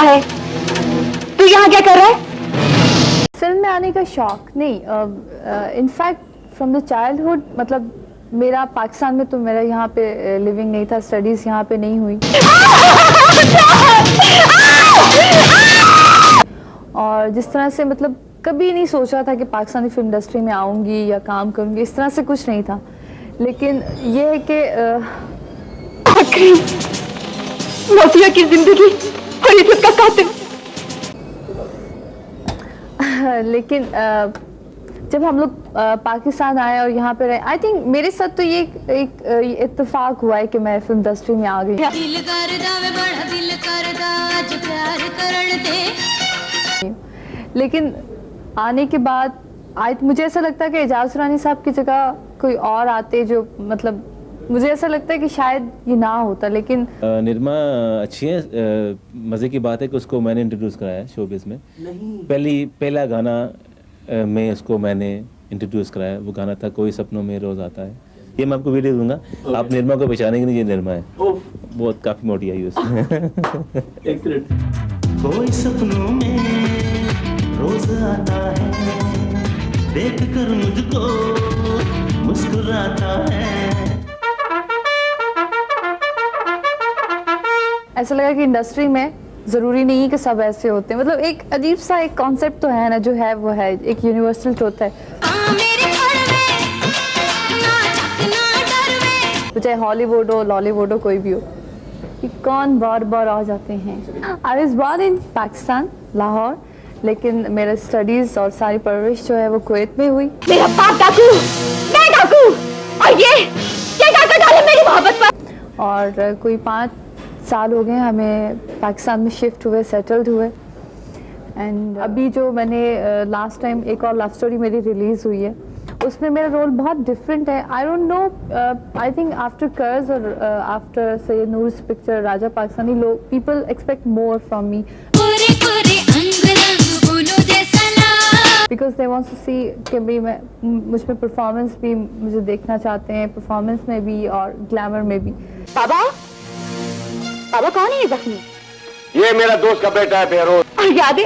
है? तू यहाँ क्या कर रहा है? फिल्म में आने का शौक नहीं, इनफैक्ट फ्रॉम द चाइल्डहुड, मतलब मेरा पाकिस्तान में तो मेरा यहाँ पे लिविंग नहीं था, स्टडीज यहाँ पे नहीं हुई। और जिस तरह से मतलब कभी नहीं सोचा था कि पाकिस्तानी फिल्म इंडस्ट्री में आऊँगी या काम करूँगी, इस तरह से कुछ नहीं था। लेकिन ये है कि आखिरी मोतिया की जिंदगी और इज्जत का कातिल। लेकिन जब हम लोग पाकिस्तान आए और यहाँ पे रहे, आई थिंक मेरे साथ तो ये एक इत्तेफाक हुआ है कि मैं फिल्म इंडस्ट्री में आ गई। लेकिन आने के बाद मुझे ऐसा लगता है कि एजाज रानी साहब की जगह कोई और आते, जो मतलब मुझे ऐसा लगता है कि शायद ये ना होता। लेकिन निरमा अच्छी है, मज़े की बात है कि उसको मैंने इंट्रोड्यूस कराया शोबिज़ में। पहला गाना में उसको मैंने इंट्रोड्यूस कराया, वो गाना था कोई सपनों में रोज़ आता है। ये मैं आपको वीडियो दूंगा, आप निर्मा को पहचानेंगे नहीं, ये निर्मा है। बहुत काफ़ी मोटी आई उसमें। कोई सपनों में रोज आता है, देख कर मुझको मुस्कुराता है। ऐसा लगा कि इंडस्ट्री में ज़रूरी नहीं है कि सब ऐसे होते हैं, मतलब एक अजीब सा एक कॉन्सेप्ट तो है ना, जो है वो है एक यूनिवर्सल ट्रुथ है। तो चाहे हॉलीवुड हो, लॉलीवुड हो, कोई भी हो, कि कौन बार बार आ जाते हैं। I was born in Pakistan, Lahore, लेकिन मेरा स्टडीज और सारी परवरिश जो है वो कुवैत में हुई। मेरा बाप डाकू, मैं डाकू, और ये डाका डाले मेरी मोहब्बत पर। और कोई 5 साल हो गए हमें पाकिस्तान में शिफ्ट हुए, सेटल्ड हुए। एंड अभी जो मैंने लास्ट टाइम एक और लव स्टोरी मेरी रिलीज़ हुई है, उसमें मेरा रोल बहुत डिफरेंट है। I don't know, I think after Karz और आफ्टर सैयद नूर्स पिक्चर राजा पाकिस्तानी, लोग people expect more from me, because they want to see कि भाई मैं मुझ में परफॉर्मेंस भी मुझे देखना चाहते हैं, परफॉर्मेंस में भी और ग्लैमर में भी। बाबा, बाबा कौन है ये जख्मी? ये मेरा दोस्त का बेटा है बेरोज। और याद है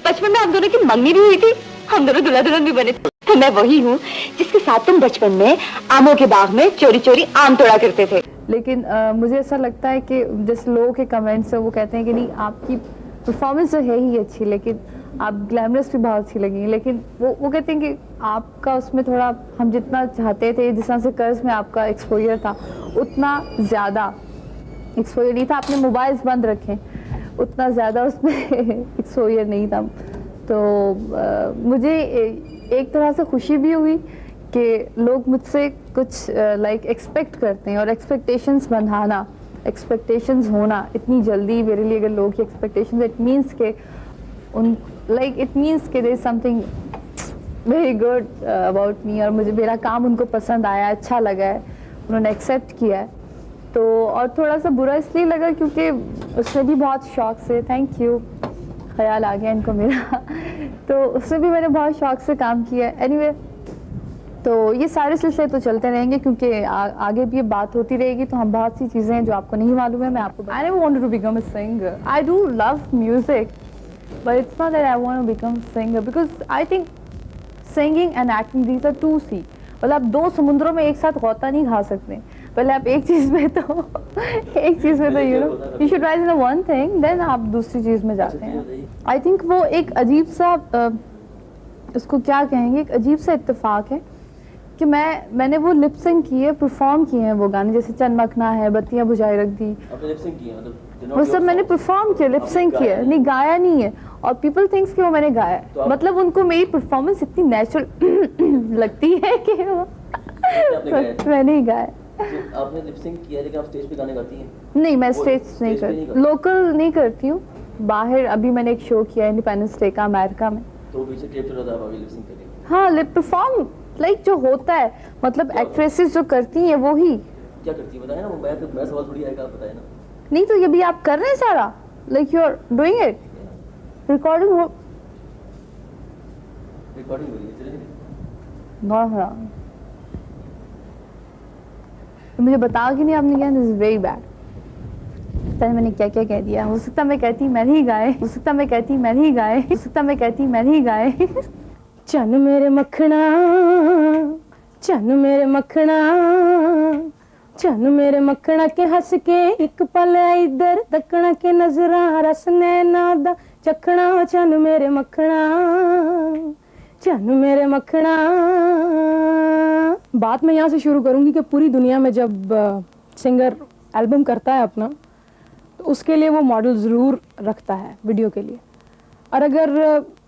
बचपन में हम दोनों की मंगनी भी हुई थी, हम दोनों दुल्हा दुल्हन भी बने थे। तो मैं वही हूँ जिसके साथ तुम बचपन में आमों के बाग में चोरी चोरी आम तोड़ा करते थे। लेकिन मुझे ऐसा लगता है कि जैसे लोगों के कमेंट्स है वो कहते हैं कि नहीं, आपकी परफॉर्मेंस तो है ही अच्छी, लेकिन आप ग्लैमरस भी बहुत अच्छी लगी। लेकिन वो कहते हैं कि आपका उसमें थोड़ा, हम जितना चाहते थे, जिस तरह से कर्ज में आपका एक्सपोजर था, उतना ज़्यादा एक्सपोजर नहीं था। आपने मोबाइल्स बंद रखे, उतना ज़्यादा उसमें एक्सपोजर नहीं था। तो मुझे एक तरह से खुशी भी हुई कि लोग मुझसे कुछ लाइक एक्सपेक्ट करते हैं, और एक्सपेक्टेशंस बंधाना, एक्सपेक्टेशंस होना इतनी जल्दी मेरे लिए, अगर लोगों की एक्सपेक्टेशंस, इट मीन्स के उन लाइक इट मीन्स के there is something very good about me, और मुझे मेरा काम उनको पसंद आया, अच्छा लगा है, उन्होंने एक्सेप्ट किया है। तो और थोड़ा सा बुरा इसलिए लगा क्योंकि उसने भी बहुत शौक से, थैंक यू, ख्याल आ गया इनको मेरा, तो उसमें भी मैंने बहुत शौक से काम किया है। एनीवे, तो ये सारे सिलसिले तो चलते रहेंगे, क्योंकि आगे भी ये बात होती रहेगी। तो हम बहुत सी चीज़ें हैं जो आपको नहीं मालूम है, मैं आपको, I never wanted to become a singer, I do love music, but it's not that I want to become singer, because I think singing and acting, these are 2 C, मतलब आप 2 समुद्रों में एक साथ गोता नहीं खा सकते। पहले आप एक चीज़ में तो you should rise in one thing, then आप दूसरी चीज़ में जाते हैं। आई थिंक वो एक अजीब सा उसको क्या कहेंगे, एक अजीब सा इत्तेफाक है कि मैंने वो लिपसिंग की है, परफॉर्म किए हैं वो गाने, जैसे चनमकना है, बत्तियां बुझाई रख दी, वो सब मैंने परफॉर्म किया, लिपसिंग किया, नहीं गाया नहीं है। और पीपल थिंक्स कि वो मैंने गाया है, तो मतलब उनको मेरी परफॉर्मेंस इतनी नेचुरल लगती है कि वो मैंने ही गाया। आपने लिपसिंग किया, लेकिन आप स्टेज पे गाने गाती हैं? नहीं, मैं स्टेज नहीं करती, लोकल नहीं करती हूँ, बाहर। अभी मैंने एक शो किया इंडिपेंडेंस डे का अमेरिका में, तो पीछे टेप चला था, आप अभी लिपसिंग कर रही हैं? हाँ, लिप परफॉर्म लाइक जो होता है, मतलब एक्ट्रेसेस जो करती हैं वो ही। क्या करती है बताए ना, मैं सवाल थोड़ी आएगा, आप बताए ना। नहीं तो ये भी आप कर रहे हैं सारा, like you are doing it, recording हो रही है। तो मुझे बता कि नहीं आपने क्या, दिस इज वेरी बैड। पता नहीं मैंने क्या क्या कह दिया। हो सकता मैं कहती मैंने ही गाए, हो सकता मैं कहती मैंने ही गाए, हो सकता मैं कहती मैंने ही गाए। चन मेरे मखना, चन मेरे मखना, चन मेरे मखना के हंस के एक पल इधर तकना के नजरा रस नैना दा चखना। चन मेरे मखना, चन मेरे मखना। बात मैं यहाँ से शुरू करूँगी कि पूरी दुनिया में जब सिंगर एल्बम करता है अपना, तो उसके लिए वो मॉडल ज़रूर रखता है वीडियो के लिए। और अगर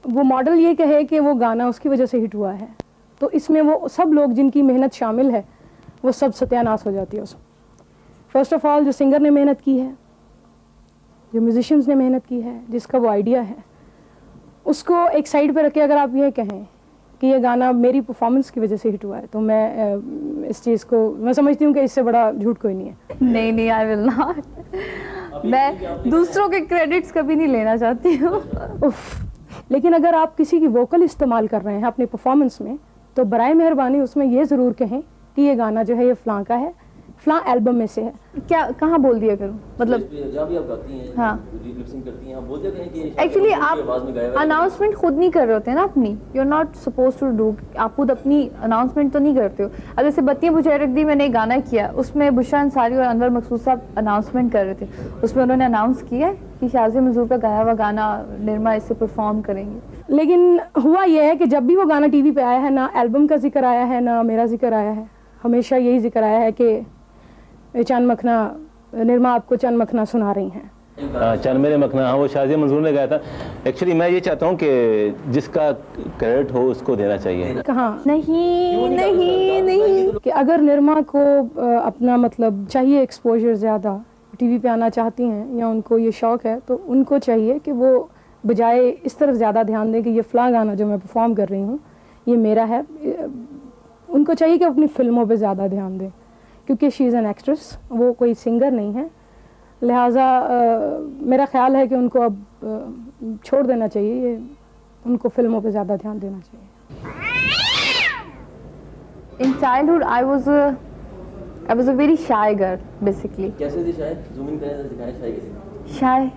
वो मॉडल ये कहे कि वो गाना उसकी वजह से हिट हुआ है, तो इसमें वो सब लोग जिनकी मेहनत शामिल है वो सब सत्यानाश हो जाती है उसमें। फर्स्ट ऑफ ऑल जो सिंगर ने मेहनत की है, जो म्यूजिशियंस ने मेहनत की है, जिसका वो आइडिया है, उसको एक साइड पे रख के अगर आप ये कहें कि ये गाना मेरी परफॉर्मेंस की वजह से हिट हुआ है, तो मैं इस चीज़ को मैं समझती हूँ कि इससे बड़ा झूठ कोई नहीं है। नहीं नहीं, आई विल नॉट। मैं दूसरों के क्रेडिट्स कभी नहीं लेना चाहती हूँ। लेकिन अगर आप किसी की वोकल इस्तेमाल कर रहे हैं अपनी परफॉर्मेंस में, तो बराए मेहरबानी उसमें ये ज़रूर कहें कि ये गाना जो है ये फ़लाँ का है, फ़लाँ एल्बम में से है। क्या कहाँ बोल दिया करूँ, मतलब जहाँ भी आप गाती हैं, हाँ, लिपसिंग करती हैं, आप बोल देते हैं कि एक्चुअली आवाज में गाया आप हुआ है। अनाउंसमेंट खुद नहीं कर रहे होते हैं ना अपनी, you are not suppose to do. आप खुद अपनी अनाउंसमेंट तो नहीं करते हो। अब जैसे बत्तियां बुझाए रख दी मैंने एक गाना किया, उसमें बुशरा अंसारी और अनवर मकसूद साहब अनाउंसमेंट कर रहे थे। उसमें उन्होंने अनाउंस किया है कि शाज़िया मंजूर का गाया हुआ गाना निर्मा इससे परफॉर्म करेंगे। लेकिन हुआ यह है कि जब भी वो गाना टीवी पे आया है, ना एल्बम का जिक्र आया है ना मेरा जिक्र आया है, हमेशा यही जिक्र आया है कि चांद मखना, निर्मा आपको चांद मखना सुना रही हैं। चन मेरे मखना, हाँ वो शाज़िया मंजूर ने गाया था। एक्चुअली मैं ये चाहता हूँ कि जिसका क्रेडिट हो उसको देना चाहिए। कहाँ नहीं नहीं नहीं, कि अगर निर्मा को अपना मतलब चाहिए एक्सपोजर ज़्यादा, टीवी पे आना चाहती हैं या उनको ये शौक़ है, तो उनको चाहिए कि वो बजाय इस तरफ ज़्यादा ध्यान दें कि ये फ़लाँ गाना जो मैं परफॉर्म कर रही हूँ ये मेरा है। उनको चाहिए कि अपनी फ़िल्मों पे ज़्यादा ध्यान दें, क्योंकि शी इज़ एन एक्ट्रेस, वो कोई सिंगर नहीं है। लिहाजा मेरा ख्याल है कि उनको अब छोड़ देना चाहिए, ये उनको फिल्मों पे ज़्यादा ध्यान देना चाहिए। In childhood I was a very shy girl basically. कैसे थी शायद, जूम इन करें तो दिखाएं शायद कैसे। Shy,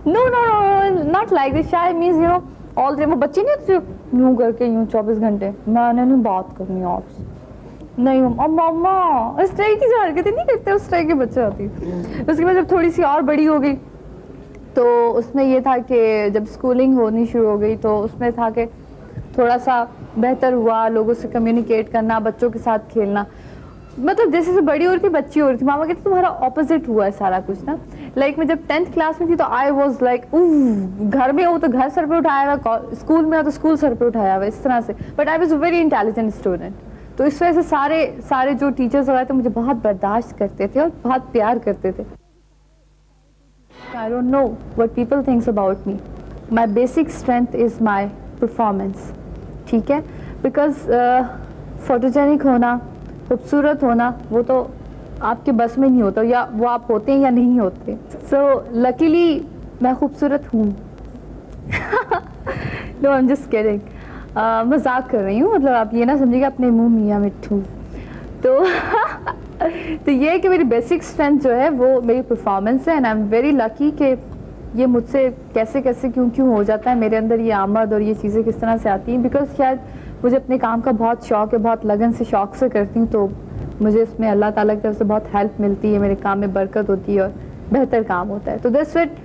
no no no, not like this. Shy means you know all day, वो बच्चे नहीं होते जो यूँ करके यूँ 24 घंटे मैंने नहीं बात करनी आपसे, नहीं मम्मा, इस तरह की जो हरकतें नहीं करते उस तरह के बच्चे होती। उसके बाद जब थोड़ी सी और बड़ी हो गई, तो उसमें ये था कि जब स्कूलिंग होनी शुरू हो गई, तो उसमें था कि थोड़ा सा बेहतर हुआ लोगों से कम्युनिकेट करना, बच्चों के साथ खेलना। मतलब जैसे से बड़ी हो रही थी बच्ची हो रही थी, मामा कहती तुम्हारा ऑपोजिट हुआ है सारा कुछ ना। लाइक मैं जब 10th क्लास में थी तो आई वॉज लाइक घर में हो तो घर सर पे उठाया हुआ, स्कूल में हो तो स्कूल सर पे उठाया हुआ, इस तरह से। But I was a very intelligent student, तो इस वजह से सारे जो टीचर्स वगैरह थे मुझे बहुत बर्दाश्त करते थे और बहुत प्यार करते थे। आई don't know what people thinks about me. My basic strength is my performance, ठीक है, बिकॉज फोटोजेनिक होना, खूबसूरत होना, वो तो आपके बस में नहीं होता, या वो आप होते हैं या नहीं होते। सो लकीली मैं खूबसूरत हूँ। No I am just kidding, मजाक कर रही हूँ, मतलब आप ये ना समझिएगा अपने मुंह मियाँ मिट्ठू। तो ये है कि मेरी बेसिक स्ट्रेंथ जो है वो मेरी परफॉर्मेंस है, and I am very lucky कि ये मुझसे कैसे क्यों हो जाता है, मेरे अंदर ये आमद और ये चीज़ें किस तरह से आती हैं। बिकॉज शायद मुझे अपने काम का बहुत शौक़ है, बहुत लगन से शौक़ से करती हूँ, तो मुझे इसमें अल्लाह ताला की तरफ से बहुत हेल्प मिलती है, मेरे काम में बरकत होती है और बेहतर काम होता है। तो दैट्स इट।